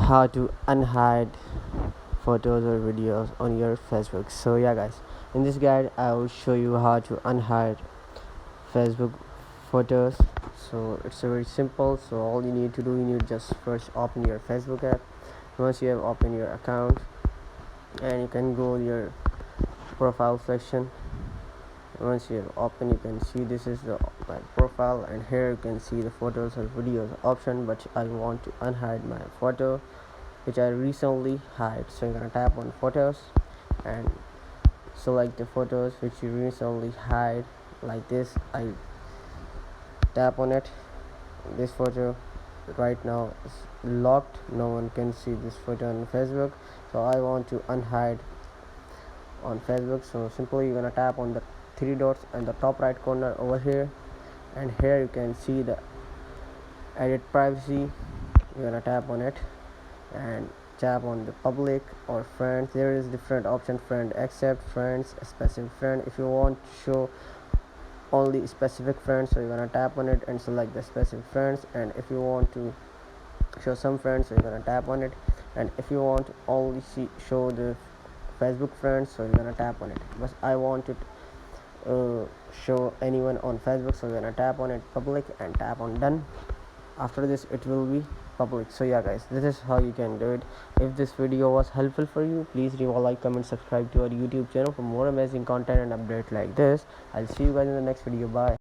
how to unhide photos or videos on your Facebook. So yeah guys, in this guide I will show you how to unhide Facebook photos. So it's very simple. So all you need to do, you need just first open your Facebook app. Once you have opened your account, and you can go your profile section. Once you have opened, you can see this is the my profile, and here you can see the photos or videos option, but I want to unhide my photo which I recently hide. So you're gonna tap on photos and select the photos which you recently hide. Like this, I tap on it. This photo right now is locked, no one can see this photo on Facebook, so I want to unhide on Facebook. So simply you're gonna tap on the three dots in the top right corner over here, and here you can see the edit privacy. You're gonna tap on it and tap on the public or friends. There is different option: friend, accept, friends, a specific friend. If you want to show only specific friends, so you're gonna tap on it and select the specific friends. And if you want to show some friends, so you're gonna tap on it. And if you want to only show the Facebook friends, so you're gonna tap on it. But I want to show anyone on Facebook, so you're gonna tap on it public and tap on done. After this it will be public. So yeah guys, this is how you can do it. If this video was helpful for you, please leave a like, comment, subscribe to our YouTube channel for more amazing content and updates like this. I'll see you guys in the next video. Bye.